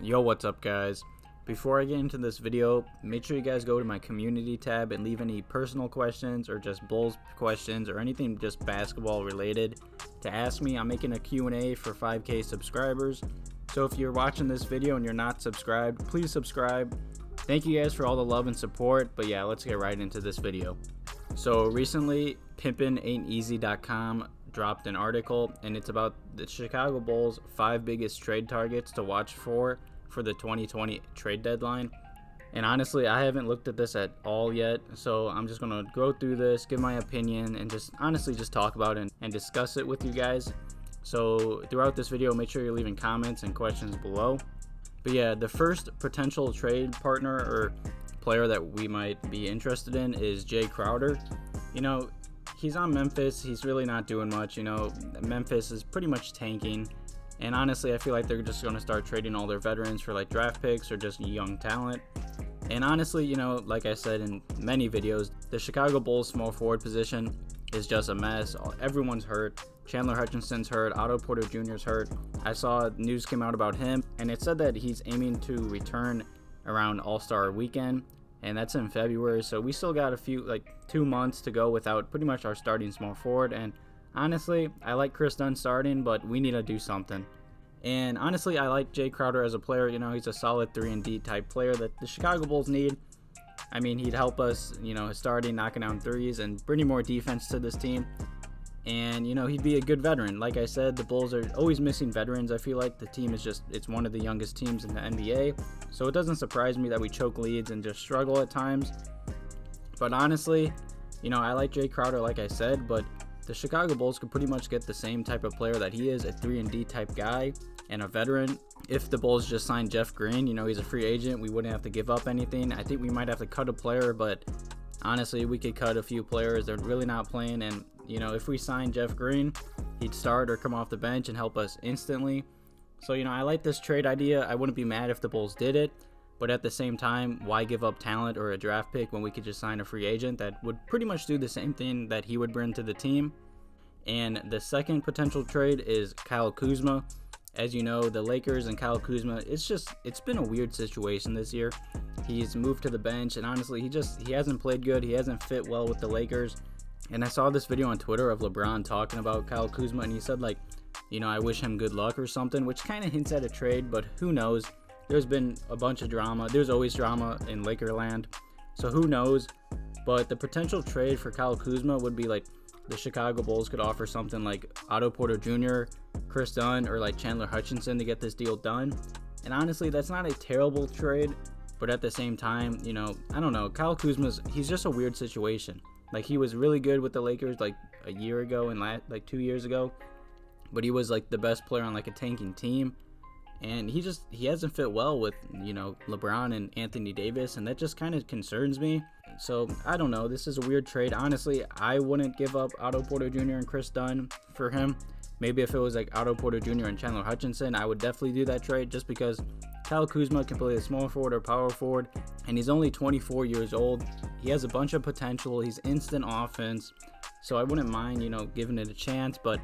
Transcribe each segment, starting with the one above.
Yo, what's up guys? Before I get into this video, make sure you guys go to my community tab and leave any personal questions or just Bulls questions or anything just basketball related to ask me. I'm making a Q&A for 5K subscribers. So if you're watching this video and you're not subscribed, please subscribe. Thank you guys for all the love and support. But yeah, let's get right into this video. So recently, pimpinain'teasy.com dropped an article, and it's about the Chicago Bulls' 5 biggest trade targets to watch for the 2020 trade deadline. And honestly, I haven't looked at this at all yet, so I'm just gonna go through this, give my opinion, and just honestly just talk about it and discuss it with you guys. So throughout this video, make sure you're leaving comments and questions below. But yeah, the first potential trade partner or player that we might be interested in is Jay Crowder. You know, he's on Memphis. He's really not doing much. You know, Memphis is pretty much tanking. And honestly, I feel like they're just going to start trading all their veterans for like draft picks or just young talent. And honestly, you know, like I said in many videos, the Chicago Bulls small forward position is just a mess. Everyone's hurt. Chandler Hutchison's hurt. Otto Porter Jr.'s hurt. I saw news came out about him, and it said that he's aiming to return around All-Star weekend, and that's in February. So we still got a few, like 2 months to go without pretty much our starting small forward. And honestly, I like Kris Dunn starting, but we need to do something. And honestly, I like Jay Crowder as a player. You know, he's a solid 3-and-D type player that the Chicago Bulls need. I mean, he'd help us, you know, starting, knocking down threes, and bringing more defense to this team. And, you know, he'd be a good veteran. Like I said, the Bulls are always missing veterans. I feel like the team is just, it's one of the youngest teams in the NBA. So it doesn't surprise me that we choke leads and just struggle at times. But honestly, you know, I like Jay Crowder, like I said, but the Chicago Bulls could pretty much get the same type of player that he is, a 3-and-D type guy and a veteran. If the Bulls just signed Jeff Green, you know, he's a free agent, we wouldn't have to give up anything. I think we might have to cut a player, but honestly, we could cut a few players. They're really not playing, and, you know, if we sign Jeff Green, he'd start or come off the bench and help us instantly. So, you know, I like this trade idea. I wouldn't be mad if the Bulls did it, but at the same time, why give up talent or a draft pick when we could just sign a free agent that would pretty much do the same thing that he would bring to the team? And the second potential trade is Kyle Kuzma. As you know, the Lakers and Kyle Kuzma, it's been a weird situation this year. He's moved to the bench, and honestly, he hasn't played good. He hasn't fit well with the Lakers. And I saw this video on Twitter of LeBron talking about Kyle Kuzma, and he said, like, you know, I wish him good luck or something, which kind of hints at a trade, but who knows? There's been a bunch of drama. There's always drama in Lakerland, so who knows? But the potential trade for Kyle Kuzma would be like the Chicago Bulls could offer something like Otto Porter Jr., Kris Dunn, or like Chandler Hutchison to get this deal done. And honestly, that's not a terrible trade, but at the same time, you know, I don't know. Kyle Kuzma's, he's just a weird situation. Like, he was really good with the Lakers like a year ago and like 2 years ago, but he was like the best player on like a tanking team. And he hasn't fit well with, you know, LeBron and Anthony Davis, and that just kind of concerns me. So, I don't know. This is a weird trade. Honestly, I wouldn't give up Otto Porter Jr. and Kris Dunn for him. Maybe if it was like Otto Porter Jr. and Chandler Hutchison, I would definitely do that trade just because Kyle Kuzma can play a small forward or power forward, and he's only 24 years old. He has a bunch of potential. He's instant offense. So, I wouldn't mind, you know, giving it a chance, but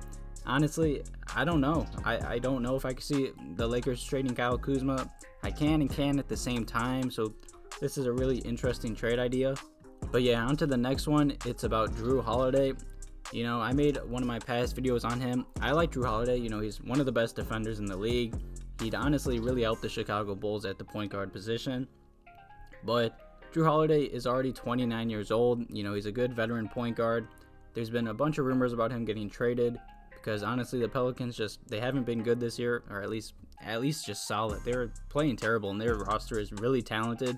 honestly, I don't know. I don't know if I can see the Lakers trading Kyle Kuzma. I can and can't at the same time, so this is a really interesting trade idea. But yeah, on to the next one. It's about Jrue Holiday. You know, I made one of my past videos on him. I like Jrue Holiday. You know, he's one of the best defenders in the league. He'd honestly really help the Chicago Bulls at the point guard position. But Jrue Holiday is already 29 years old. You know, he's a good veteran point guard. There's been a bunch of rumors about him getting traded, because honestly, the Pelicans they haven't been good this year, or at least just solid. They're playing terrible, and their roster is really talented.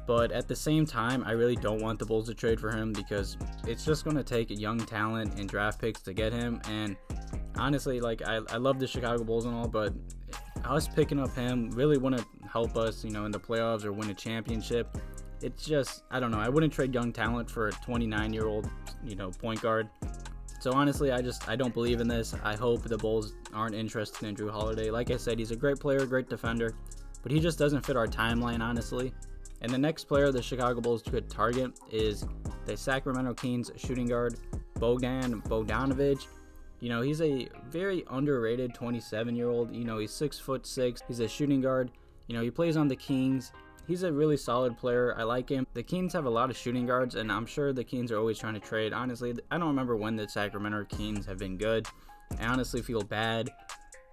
But at the same time, I really don't want the Bulls to trade for him because it's just going to take young talent and draft picks to get him. And honestly, like, I love the Chicago Bulls and all, but us picking up him really wouldn't help us, you know, in the playoffs or win a championship. It's just, I don't know. I wouldn't trade young talent for a 29-year-old, you know, point guard. So honestly, I don't believe in this. I hope the Bulls aren't interested in Jrue Holiday. Like I said, he's a great player, great defender, but he just doesn't fit our timeline, honestly. And the next player the Chicago Bulls could target is the Sacramento Kings shooting guard, Bogdan Bogdanovic. You know, he's a very underrated 27-year-old. You know, he's 6'6". He's a shooting guard. You know, he plays on the Kings. He's a really solid player. I like him. The Kings have a lot of shooting guards, and I'm sure the Kings are always trying to trade. Honestly, I don't remember when the Sacramento Kings have been good. I honestly feel bad.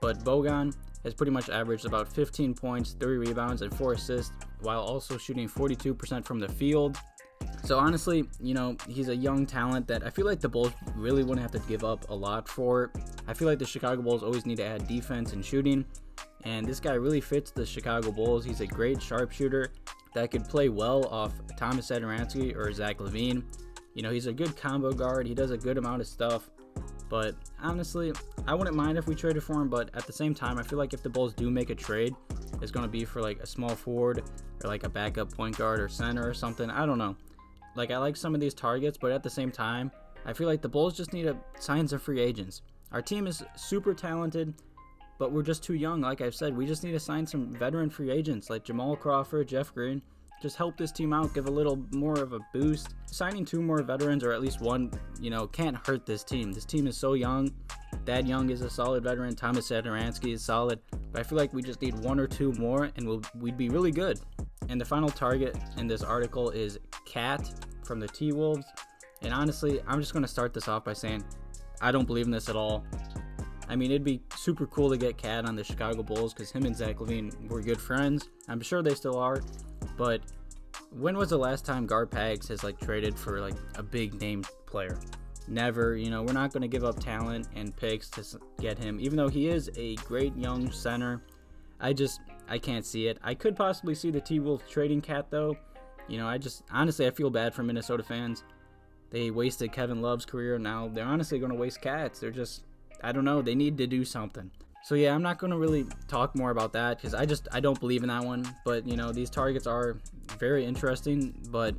But Bogan has pretty much averaged about 15 points, 3 rebounds, and 4 assists, while also shooting 42% from the field. So honestly, you know, he's a young talent that I feel like the Bulls really wouldn't have to give up a lot for. I feel like the Chicago Bulls always need to add defense and shooting, and this guy really fits the Chicago Bulls. He's a great sharpshooter that could play well off Tomas Satoransky or Zach LaVine. You know, he's a good combo guard. He does a good amount of stuff. But honestly, I wouldn't mind if we traded for him. But at the same time, I feel like if the Bulls do make a trade, it's going to be for like a small forward or like a backup point guard or center or something. I don't know. Like, I like some of these targets, but at the same time, I feel like the Bulls just need to sign some free agents. Our team is super talented, but we're just too young. Like I've said, we just need to sign some veteran free agents like Jamal Crawford, Jeff Green. Just help this team out, give a little more of a boost. Signing 2 more veterans, or at least one, you know, can't hurt this team. This team is so young. Thad Young is a solid veteran. Tomas Satoransky is solid. But I feel like we just need 1 or 2 more, and we'd be really good. And the final target in this article is Cat from the T-Wolves. And honestly, I'm just going to start this off by saying I don't believe in this at all. I mean, it'd be super cool to get Cat on the Chicago Bulls because him and Zach LaVine were good friends. I'm sure they still are. But when was the last time Garpags has like traded for like a big name player? Never. You know, we're not going to give up talent and picks to get him, even though he is a great young center. I can't see it. I could possibly see the T-Wolves trading Cat though. You know, honestly, I feel bad for Minnesota fans. They wasted Kevin Love's career. Now they're honestly going to waste Cat's. They're just, I don't know. They need to do something. So yeah, I'm not going to really talk more about that because I don't believe in that one. But, you know, these targets are very interesting. But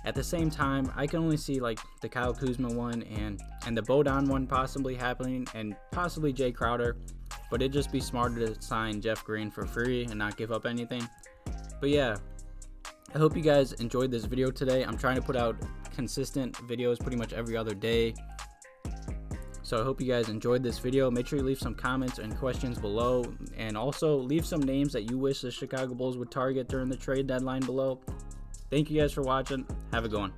at the same time, I can only see like the Kyle Kuzma one and the Bodan one possibly happening, and possibly Jay Crowder. But it'd just be smarter to sign Jeff Green for free and not give up anything. But yeah, I hope you guys enjoyed this video today. I'm trying to put out consistent videos pretty much every other day. So I hope you guys enjoyed this video. Make sure you leave some comments and questions below. And also leave some names that you wish the Chicago Bulls would target during the trade deadline below. Thank you guys for watching. Have a good one.